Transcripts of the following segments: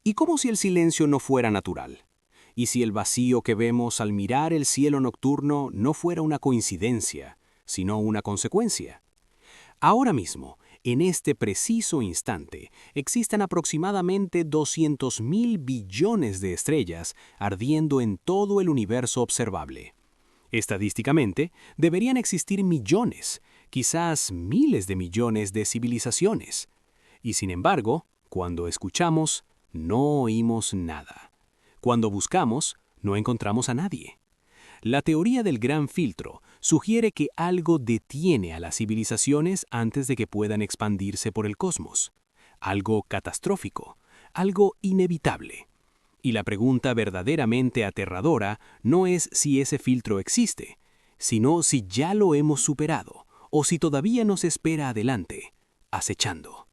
¿Y cómo si el silencio no fuera natural? ¿Y si el vacío que vemos al mirar el cielo nocturno no fuera una coincidencia, sino una consecuencia? Ahora mismo, en este preciso instante, existen aproximadamente 200.000 billones de estrellas ardiendo en todo el universo observable. Estadísticamente, deberían existir millones, quizás miles de millones de civilizaciones. Y sin embargo, cuando escuchamos, no oímos nada. Cuando buscamos, no encontramos a nadie. La teoría del gran filtro sugiere que algo detiene a las civilizaciones antes de que puedan expandirse por el cosmos. Algo catastrófico, algo inevitable. Y la pregunta verdaderamente aterradora no es si ese filtro existe, sino si ya lo hemos superado o si todavía nos espera adelante, acechando.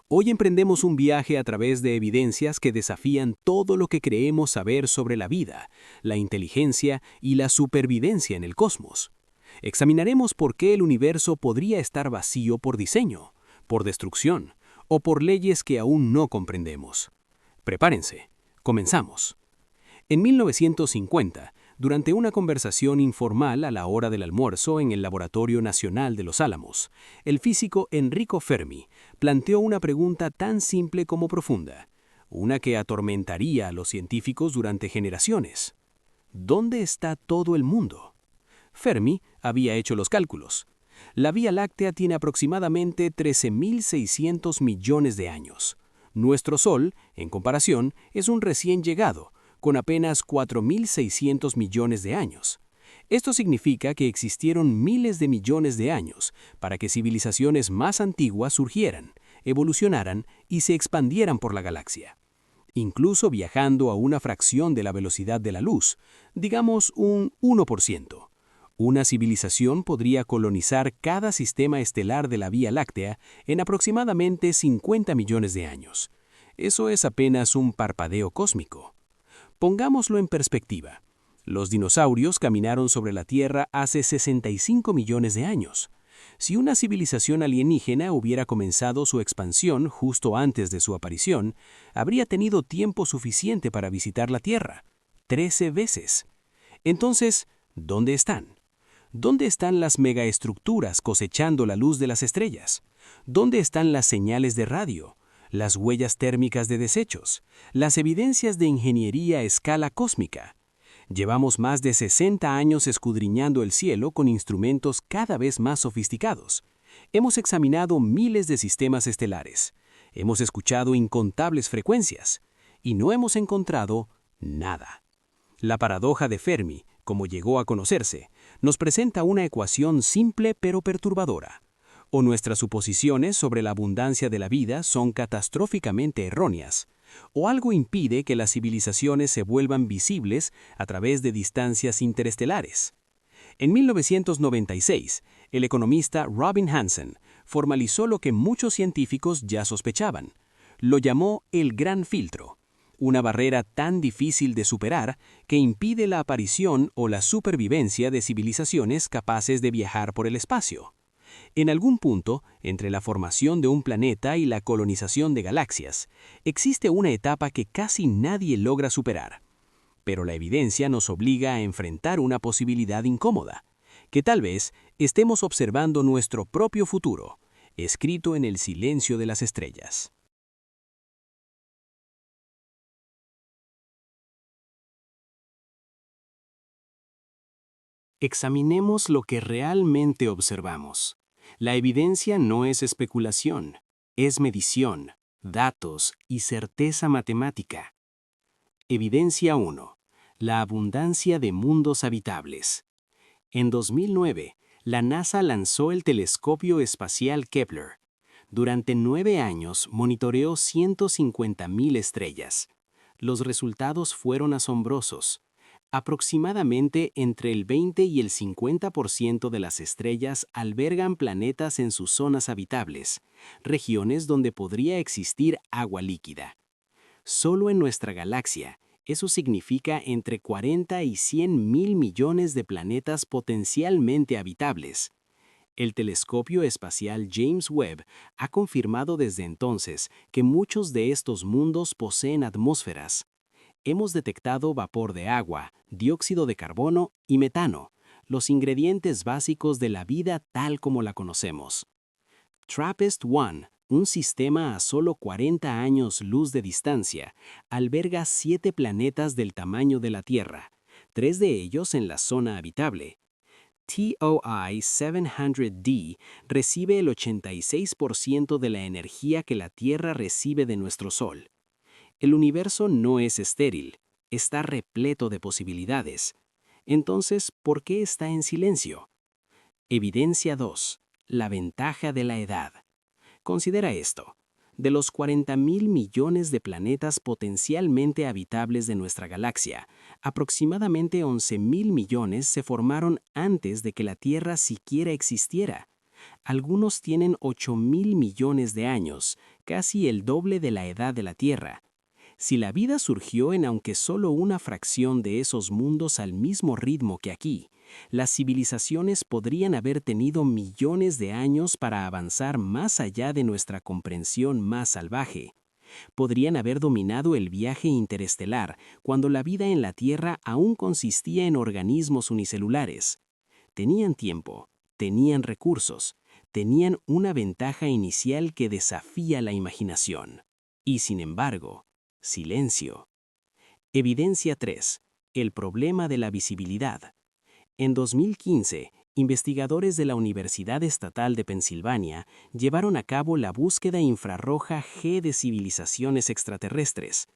Hoy emprendemos un viaje a través de evidencias que desafían todo lo que creemos saber sobre la vida, la inteligencia y la supervivencia en el cosmos. Examinaremos por qué el universo podría estar vacío por diseño, por destrucción o por leyes que aún no comprendemos. Prepárense, comenzamos. En 1950, durante una conversación informal a la hora del almuerzo en el Laboratorio Nacional de Los Álamos, el físico Enrico Fermi planteó una pregunta tan simple como profunda, una que atormentaría a los científicos durante generaciones. ¿Dónde está todo el mundo? Fermi había hecho los cálculos. La Vía Láctea tiene aproximadamente 13.600 millones de años. Nuestro Sol, en comparación, es un recién llegado, con apenas 4.600 millones de años. Esto significa que existieron miles de millones de años para que civilizaciones más antiguas surgieran, evolucionaran y se expandieran por la galaxia. Incluso viajando a una fracción de la velocidad de la luz, digamos un 1%. Una civilización podría colonizar cada sistema estelar de la Vía Láctea en aproximadamente 50 millones de años. Eso es apenas un parpadeo cósmico. Pongámoslo en perspectiva. Los dinosaurios caminaron sobre la Tierra hace 65 millones de años. Si una civilización alienígena hubiera comenzado su expansión justo antes de su aparición, habría tenido tiempo suficiente para visitar la Tierra, 13 veces. Entonces, ¿dónde están? ¿Dónde están las megaestructuras cosechando la luz de las estrellas? ¿Dónde están las señales de radio, las huellas térmicas de desechos, las evidencias de ingeniería a escala cósmica? Llevamos más de 60 años escudriñando el cielo con instrumentos cada vez más sofisticados. Hemos examinado miles de sistemas estelares. Hemos escuchado incontables frecuencias. Y no hemos encontrado nada. La paradoja de Fermi, como llegó a conocerse, nos presenta una ecuación simple pero perturbadora. O nuestras suposiciones sobre la abundancia de la vida son catastróficamente erróneas, o algo impide que las civilizaciones se vuelvan visibles a través de distancias interestelares. En 1996, el economista Robin Hansen formalizó lo que muchos científicos ya sospechaban. Lo llamó el gran filtro, una barrera tan difícil de superar que impide la aparición o la supervivencia de civilizaciones capaces de viajar por el espacio. En algún punto, entre la formación de un planeta y la colonización de galaxias, existe una etapa que casi nadie logra superar. Pero la evidencia nos obliga a enfrentar una posibilidad incómoda, que tal vez estemos observando nuestro propio futuro, escrito en el silencio de las estrellas. Examinemos lo que realmente observamos. La evidencia no es especulación, es medición, datos y certeza matemática. Evidencia 1. La abundancia de mundos habitables. En 2009, la NASA lanzó el telescopio espacial Kepler. Durante 9 años monitoreó 150.000 estrellas. Los resultados fueron asombrosos. Aproximadamente entre el 20 y el 50% de las estrellas albergan planetas en sus zonas habitables, regiones donde podría existir agua líquida. Solo en nuestra galaxia, eso significa entre 40 y 100 mil millones de planetas potencialmente habitables. El telescopio espacial James Webb ha confirmado desde entonces que muchos de estos mundos poseen atmósferas. Hemos detectado vapor de agua, dióxido de carbono y metano, los ingredientes básicos de la vida tal como la conocemos. TRAPPIST-1, un sistema a solo 40 años luz de distancia, alberga 7 planetas del tamaño de la Tierra, 3 de ellos en la zona habitable. TOI 700D recibe el 86% de la energía que la Tierra recibe de nuestro Sol. El universo no es estéril, está repleto de posibilidades. Entonces, ¿por qué está en silencio? Evidencia 2. La ventaja de la edad. Considera esto. De los 40.000 millones de planetas potencialmente habitables de nuestra galaxia, aproximadamente 11.000 millones se formaron antes de que la Tierra siquiera existiera. Algunos tienen 8.000 millones de años, casi el doble de la edad de la Tierra. Si la vida surgió en aunque solo una fracción de esos mundos al mismo ritmo que aquí, las civilizaciones podrían haber tenido millones de años para avanzar más allá de nuestra comprensión más salvaje. Podrían haber dominado el viaje interestelar cuando la vida en la Tierra aún consistía en organismos unicelulares. Tenían tiempo, tenían recursos, tenían una ventaja inicial que desafía la imaginación. Y sin embargo, silencio. Evidencia 3. El problema de la visibilidad. En 2015, investigadores de la Universidad Estatal de Pensilvania llevaron a cabo la búsqueda infrarroja G de civilizaciones extraterrestres.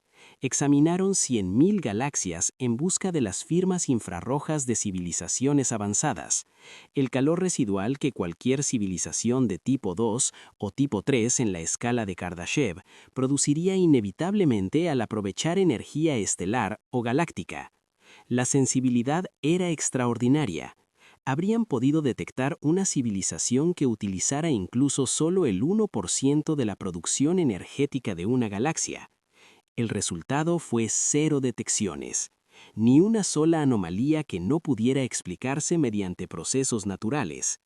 Examinaron 100.000 galaxias en busca de las firmas infrarrojas de civilizaciones avanzadas, el calor residual que cualquier civilización de tipo 2 o tipo 3 en la escala de Kardashev produciría inevitablemente al aprovechar energía estelar o galáctica. La sensibilidad era extraordinaria. Habrían podido detectar una civilización que utilizara incluso solo el 1% de la producción energética de una galaxia. El resultado fue 0 detecciones, ni una sola anomalía que no pudiera explicarse mediante procesos naturales.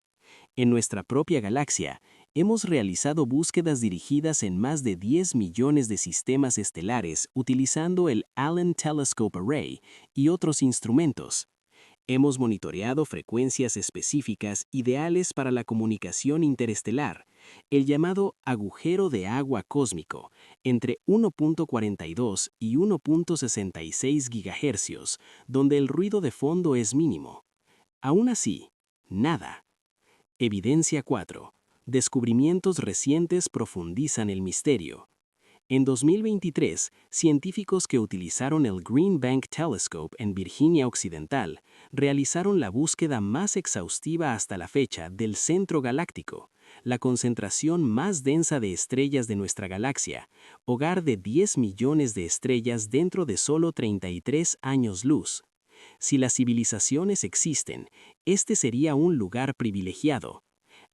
En nuestra propia galaxia, hemos realizado búsquedas dirigidas en más de 10 millones de sistemas estelares utilizando el Allen Telescope Array y otros instrumentos. Hemos monitoreado frecuencias específicas ideales para la comunicación interestelar, el llamado agujero de agua cósmico, entre 1.42 y 1.66 GHz, donde el ruido de fondo es mínimo. Aún así, nada. Evidencia 4. Descubrimientos recientes profundizan el misterio. En 2023, científicos que utilizaron el Green Bank Telescope en Virginia Occidental realizaron la búsqueda más exhaustiva hasta la fecha del centro galáctico, la concentración más densa de estrellas de nuestra galaxia, hogar de 10 millones de estrellas dentro de solo 33 años luz. Si las civilizaciones existen, este sería un lugar privilegiado.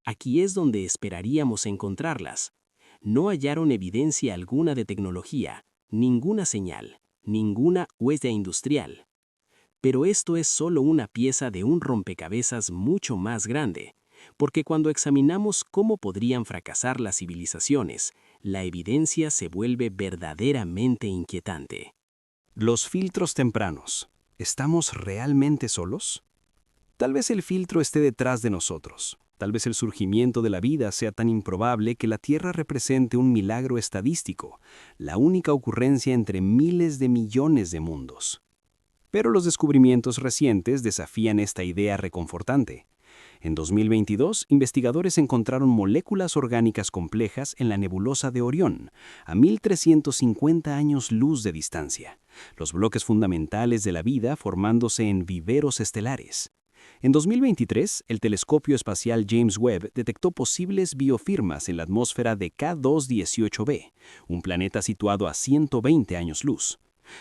Aquí es donde esperaríamos encontrarlas. No hallaron evidencia alguna de tecnología, ninguna señal, ninguna huella industrial. Pero esto es solo una pieza de un rompecabezas mucho más grande, porque cuando examinamos cómo podrían fracasar las civilizaciones, la evidencia se vuelve verdaderamente inquietante. Los filtros tempranos. ¿Estamos realmente solos? Tal vez el filtro esté detrás de nosotros. Tal vez el surgimiento de la vida sea tan improbable que la Tierra represente un milagro estadístico, la única ocurrencia entre miles de millones de mundos. Pero los descubrimientos recientes desafían esta idea reconfortante. En 2022, investigadores encontraron moléculas orgánicas complejas en la nebulosa de Orión, a 1.350 años luz de distancia, los bloques fundamentales de la vida formándose en viveros estelares. En 2023, el telescopio espacial James Webb detectó posibles biofirmas en la atmósfera de K2-18b, un planeta situado a 120 años luz.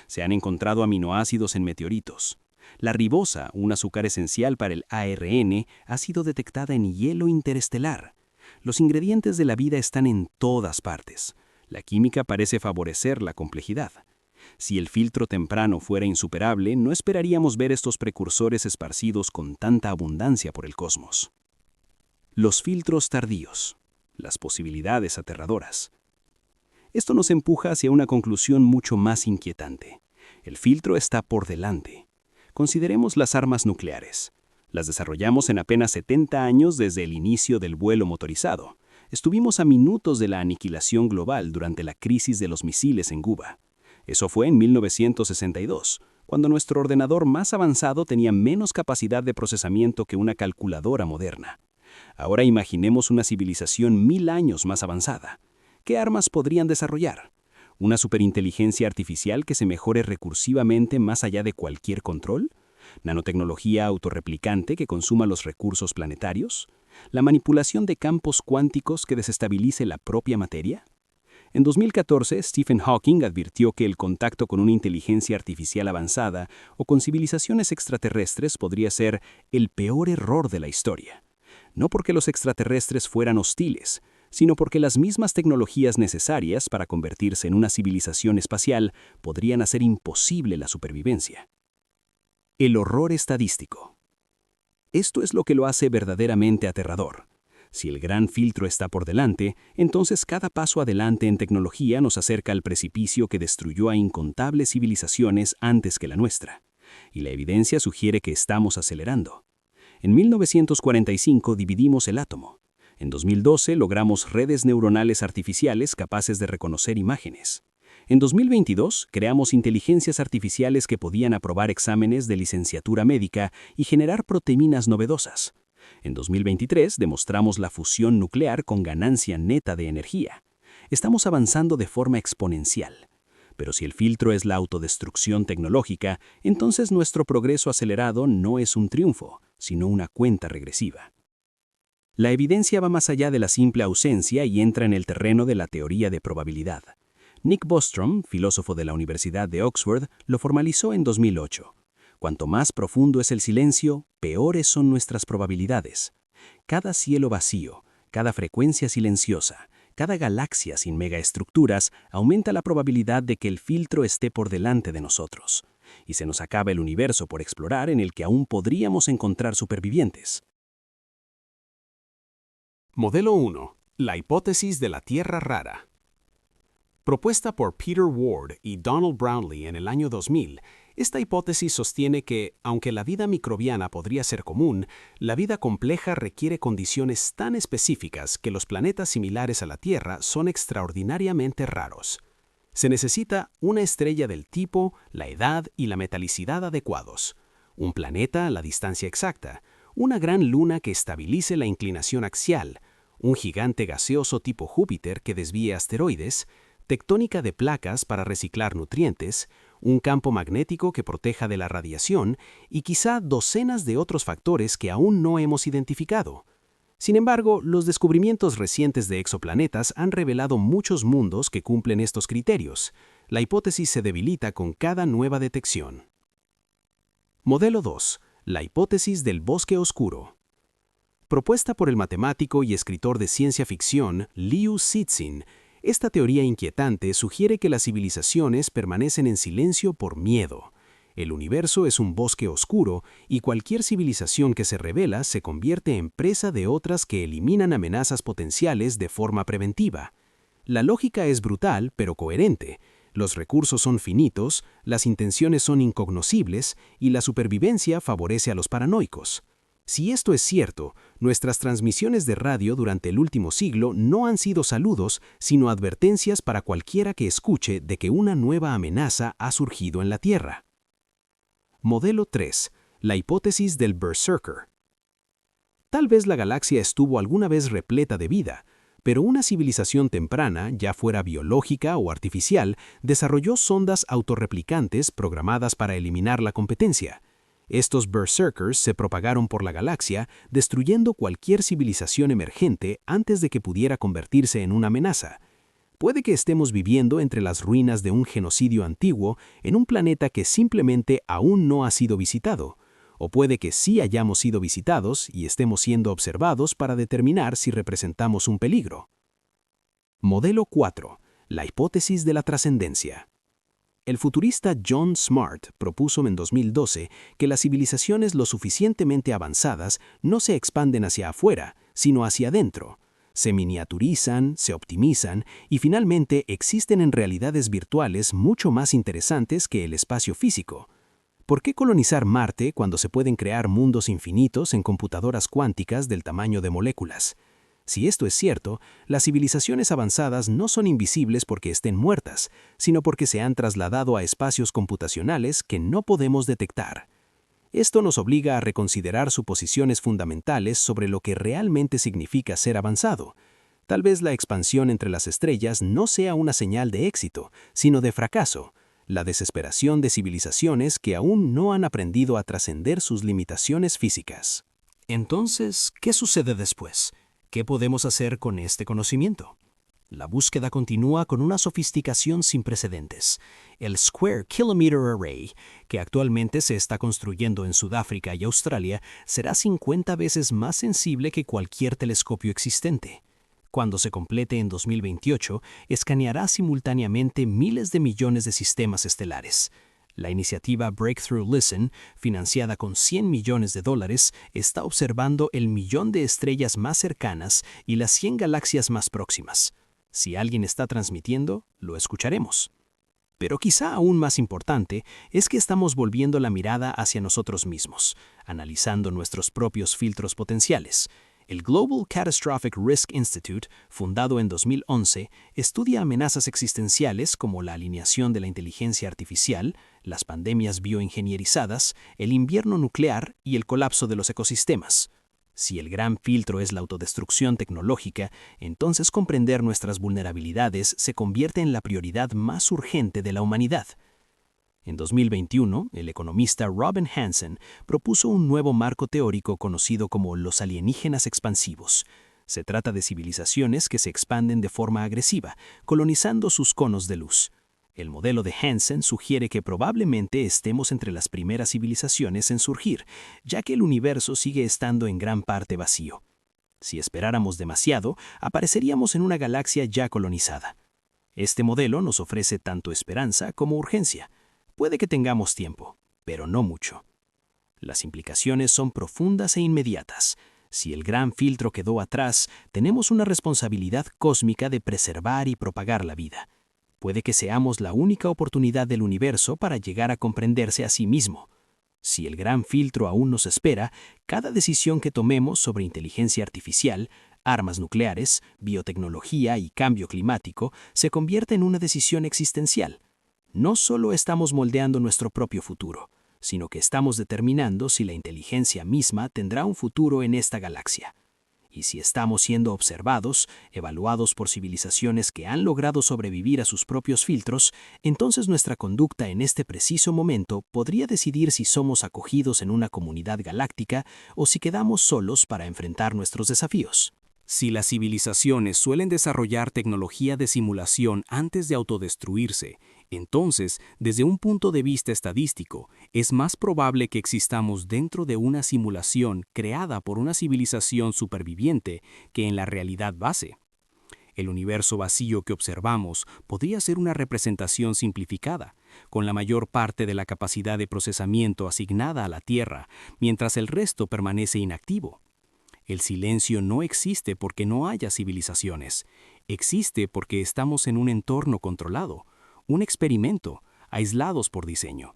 Se han encontrado aminoácidos en meteoritos. La ribosa, un azúcar esencial para el ARN, ha sido detectada en hielo interestelar. Los ingredientes de la vida están en todas partes. La química parece favorecer la complejidad. Si el filtro temprano fuera insuperable, no esperaríamos ver estos precursores esparcidos con tanta abundancia por el cosmos. Los filtros tardíos. Las posibilidades aterradoras. Esto nos empuja hacia una conclusión mucho más inquietante. El filtro está por delante. Consideremos las armas nucleares. Las desarrollamos en apenas 70 años desde el inicio del vuelo motorizado. Estuvimos a minutos de la aniquilación global durante la crisis de los misiles en Cuba. Eso fue en 1962, cuando nuestro ordenador más avanzado tenía menos capacidad de procesamiento que una calculadora moderna. Ahora imaginemos una civilización 1000 años más avanzada. ¿Qué armas podrían desarrollar? ¿Una superinteligencia artificial que se mejore recursivamente más allá de cualquier control? ¿Nanotecnología autorreplicante que consuma los recursos planetarios? ¿La manipulación de campos cuánticos que desestabilice la propia materia? En 2014, Stephen Hawking advirtió que el contacto con una inteligencia artificial avanzada o con civilizaciones extraterrestres podría ser el peor error de la historia. No porque los extraterrestres fueran hostiles, sino porque las mismas tecnologías necesarias para convertirse en una civilización espacial podrían hacer imposible la supervivencia. El horror estadístico. Esto es lo que lo hace verdaderamente aterrador. Si el gran filtro está por delante, entonces cada paso adelante en tecnología nos acerca al precipicio que destruyó a incontables civilizaciones antes que la nuestra. Y la evidencia sugiere que estamos acelerando. En 1945 dividimos el átomo. En 2012 logramos redes neuronales artificiales capaces de reconocer imágenes. En 2022 creamos inteligencias artificiales que podían aprobar exámenes de licenciatura médica y generar proteínas novedosas. En 2023 demostramos la fusión nuclear con ganancia neta de energía. Estamos avanzando de forma exponencial. Pero si el filtro es la autodestrucción tecnológica, entonces nuestro progreso acelerado no es un triunfo, sino una cuenta regresiva. La evidencia va más allá de la simple ausencia y entra en el terreno de la teoría de probabilidad. Nick Bostrom, filósofo de la Universidad de Oxford, lo formalizó en 2008. Cuanto más profundo es el silencio, peores son nuestras probabilidades. Cada cielo vacío, cada frecuencia silenciosa, cada galaxia sin megaestructuras aumenta la probabilidad de que el filtro esté por delante de nosotros. Y se nos acaba el universo por explorar en el que aún podríamos encontrar supervivientes. Modelo 1. La hipótesis de la Tierra rara. Propuesta por Peter Ward y Donald Brownlee en el año 2000, esta hipótesis sostiene que, aunque la vida microbiana podría ser común, la vida compleja requiere condiciones tan específicas que los planetas similares a la Tierra son extraordinariamente raros. Se necesita una estrella del tipo, la edad y la metalicidad adecuados, un planeta a la distancia exacta, una gran luna que estabilice la inclinación axial, un gigante gaseoso tipo Júpiter que desvíe asteroides, tectónica de placas para reciclar nutrientes, un campo magnético que proteja de la radiación y quizá docenas de otros factores que aún no hemos identificado. Sin embargo, los descubrimientos recientes de exoplanetas han revelado muchos mundos que cumplen estos criterios. La hipótesis se debilita con cada nueva detección. Modelo 2. La hipótesis del bosque oscuro. Propuesta por el matemático y escritor de ciencia ficción Liu Cixin, esta teoría inquietante sugiere que las civilizaciones permanecen en silencio por miedo. El universo es un bosque oscuro y cualquier civilización que se revela se convierte en presa de otras que eliminan amenazas potenciales de forma preventiva. La lógica es brutal pero coherente. Los recursos son finitos, las intenciones son incognoscibles y la supervivencia favorece a los paranoicos. Si esto es cierto, nuestras transmisiones de radio durante el último siglo no han sido saludos, sino advertencias para cualquiera que escuche de que una nueva amenaza ha surgido en la Tierra. Modelo 3. La hipótesis del Berserker. Tal vez la galaxia estuvo alguna vez repleta de vida, pero una civilización temprana, ya fuera biológica o artificial, desarrolló sondas autorreplicantes programadas para eliminar la competencia. Estos berserkers se propagaron por la galaxia, destruyendo cualquier civilización emergente antes de que pudiera convertirse en una amenaza. Puede que estemos viviendo entre las ruinas de un genocidio antiguo en un planeta que simplemente aún no ha sido visitado, o puede que sí hayamos sido visitados y estemos siendo observados para determinar si representamos un peligro. Modelo 4. La hipótesis de la trascendencia. El futurista John Smart propuso en 2012 que las civilizaciones lo suficientemente avanzadas no se expanden hacia afuera, sino hacia adentro. Se miniaturizan, se optimizan y finalmente existen en realidades virtuales mucho más interesantes que el espacio físico. ¿Por qué colonizar Marte cuando se pueden crear mundos infinitos en computadoras cuánticas del tamaño de moléculas? Si esto es cierto, las civilizaciones avanzadas no son invisibles porque estén muertas, sino porque se han trasladado a espacios computacionales que no podemos detectar. Esto nos obliga a reconsiderar suposiciones fundamentales sobre lo que realmente significa ser avanzado. Tal vez la expansión entre las estrellas no sea una señal de éxito, sino de fracaso, la desesperación de civilizaciones que aún no han aprendido a trascender sus limitaciones físicas. Entonces, ¿qué sucede después? ¿Qué podemos hacer con este conocimiento? La búsqueda continúa con una sofisticación sin precedentes. El Square Kilometre Array, que actualmente se está construyendo en Sudáfrica y Australia, será 50 veces más sensible que cualquier telescopio existente. Cuando se complete en 2028, escaneará simultáneamente miles de millones de sistemas estelares. La iniciativa Breakthrough Listen, financiada con $100 millones, está observando el millón de estrellas más cercanas y las 100 galaxias más próximas. Si alguien está transmitiendo, lo escucharemos. Pero quizá aún más importante es que estamos volviendo la mirada hacia nosotros mismos, analizando nuestros propios filtros potenciales. El Global Catastrophic Risk Institute, fundado en 2011, estudia amenazas existenciales como la alineación de la inteligencia artificial, las pandemias bioingenierizadas, el invierno nuclear y el colapso de los ecosistemas. Si el gran filtro es la autodestrucción tecnológica, entonces comprender nuestras vulnerabilidades se convierte en la prioridad más urgente de la humanidad. En 2021, el economista Robin Hanson propuso un nuevo marco teórico conocido como los alienígenas expansivos. Se trata de civilizaciones que se expanden de forma agresiva, colonizando sus conos de luz. El modelo de Hansen sugiere que probablemente estemos entre las primeras civilizaciones en surgir, ya que el universo sigue estando en gran parte vacío. Si esperáramos demasiado, apareceríamos en una galaxia ya colonizada. Este modelo nos ofrece tanto esperanza como urgencia. Puede que tengamos tiempo, pero no mucho. Las implicaciones son profundas e inmediatas. Si el gran filtro quedó atrás, tenemos una responsabilidad cósmica de preservar y propagar la vida. Puede que seamos la única oportunidad del universo para llegar a comprenderse a sí mismo. Si el gran filtro aún nos espera, cada decisión que tomemos sobre inteligencia artificial, armas nucleares, biotecnología y cambio climático se convierte en una decisión existencial. No solo estamos moldeando nuestro propio futuro, sino que estamos determinando si la inteligencia misma tendrá un futuro en esta galaxia. Y si estamos siendo observados, evaluados por civilizaciones que han logrado sobrevivir a sus propios filtros, entonces nuestra conducta en este preciso momento podría decidir si somos acogidos en una comunidad galáctica o si quedamos solos para enfrentar nuestros desafíos. Si las civilizaciones suelen desarrollar tecnología de simulación antes de autodestruirse, entonces, desde un punto de vista estadístico, es más probable que existamos dentro de una simulación creada por una civilización superviviente que en la realidad base. El universo vacío que observamos podría ser una representación simplificada, con la mayor parte de la capacidad de procesamiento asignada a la Tierra, mientras el resto permanece inactivo. El silencio no existe porque no haya civilizaciones. Existe porque estamos en un entorno controlado, un experimento, aislados por diseño.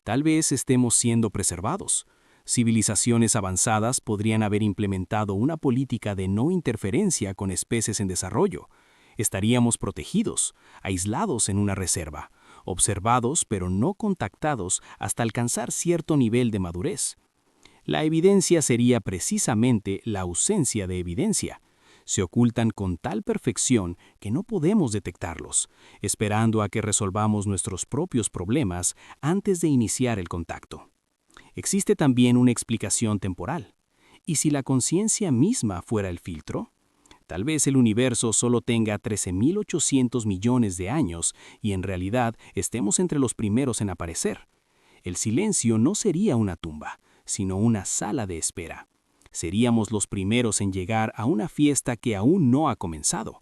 Tal vez estemos siendo preservados. Civilizaciones avanzadas podrían haber implementado una política de no interferencia con especies en desarrollo. Estaríamos protegidos, aislados en una reserva, observados pero no contactados hasta alcanzar cierto nivel de madurez. La evidencia sería precisamente la ausencia de evidencia. Se ocultan con tal perfección que no podemos detectarlos, esperando a que resolvamos nuestros propios problemas antes de iniciar el contacto. Existe también una explicación temporal. ¿Y si la conciencia misma fuera el filtro? Tal vez el universo solo tenga 13.800 millones de años y en realidad estemos entre los primeros en aparecer. El silencio no sería una tumba, sino una sala de espera. Seríamos los primeros en llegar a una fiesta que aún no ha comenzado.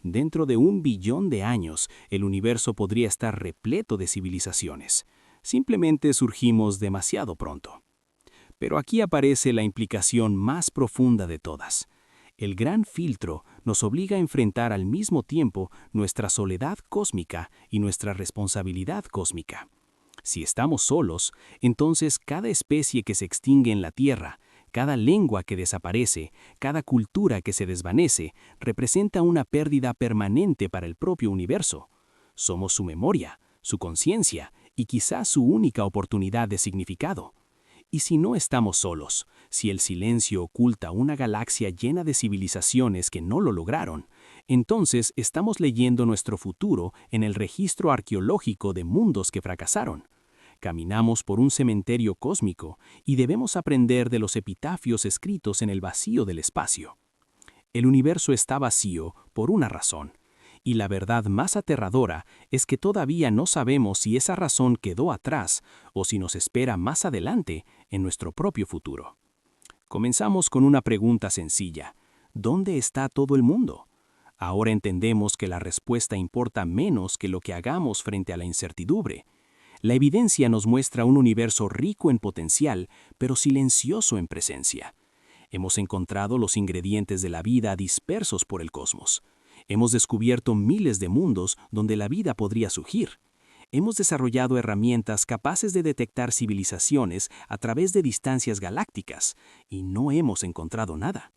Dentro de 1 billón de años, el universo podría estar repleto de civilizaciones. Simplemente surgimos demasiado pronto. Pero aquí aparece la implicación más profunda de todas. El gran filtro nos obliga a enfrentar al mismo tiempo nuestra soledad cósmica y nuestra responsabilidad cósmica. Si estamos solos, entonces cada especie que se extingue en la Tierra, cada lengua que desaparece, cada cultura que se desvanece, representa una pérdida permanente para el propio universo. Somos su memoria, su conciencia y quizás su única oportunidad de significado. Y si no estamos solos, si el silencio oculta una galaxia llena de civilizaciones que no lo lograron, entonces estamos leyendo nuestro futuro en el registro arqueológico de mundos que fracasaron. Caminamos por un cementerio cósmico y debemos aprender de los epitafios escritos en el vacío del espacio. El universo está vacío por una razón, y la verdad más aterradora es que todavía no sabemos si esa razón quedó atrás o si nos espera más adelante en nuestro propio futuro. Comenzamos con una pregunta sencilla: ¿dónde está todo el mundo? Ahora entendemos que la respuesta importa menos que lo que hagamos frente a la incertidumbre. La evidencia nos muestra un universo rico en potencial, pero silencioso en presencia. Hemos encontrado los ingredientes de la vida dispersos por el cosmos. Hemos descubierto miles de mundos donde la vida podría surgir. Hemos desarrollado herramientas capaces de detectar civilizaciones a través de distancias galácticas, y no hemos encontrado nada.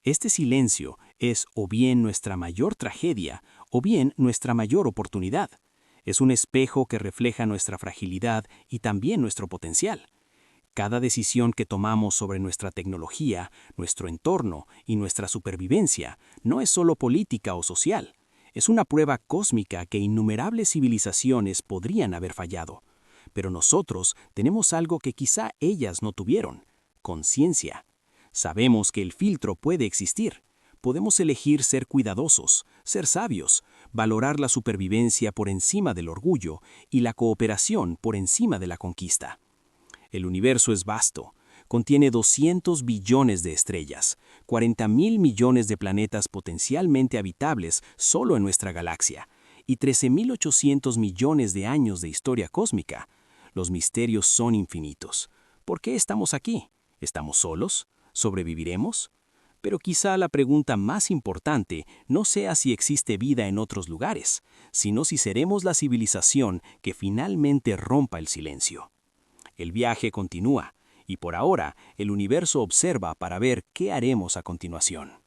Este silencio es o bien nuestra mayor tragedia o bien nuestra mayor oportunidad. Es un espejo que refleja nuestra fragilidad y también nuestro potencial. Cada decisión que tomamos sobre nuestra tecnología, nuestro entorno y nuestra supervivencia no es solo política o social. Es una prueba cósmica que innumerables civilizaciones podrían haber fallado. Pero nosotros tenemos algo que quizá ellas no tuvieron: conciencia. Sabemos que el filtro puede existir. Podemos elegir ser cuidadosos, ser sabios, valorar la supervivencia por encima del orgullo y la cooperación por encima de la conquista. El universo es vasto, contiene 200 billones de estrellas, 40.000 millones de planetas potencialmente habitables solo en nuestra galaxia, y 13.800 millones de años de historia cósmica. Los misterios son infinitos. ¿Por qué estamos aquí? ¿Estamos solos? ¿Sobreviviremos? Pero quizá la pregunta más importante no sea si existe vida en otros lugares, sino si seremos la civilización que finalmente rompa el silencio. El viaje continúa, y por ahora el universo observa para ver qué haremos a continuación.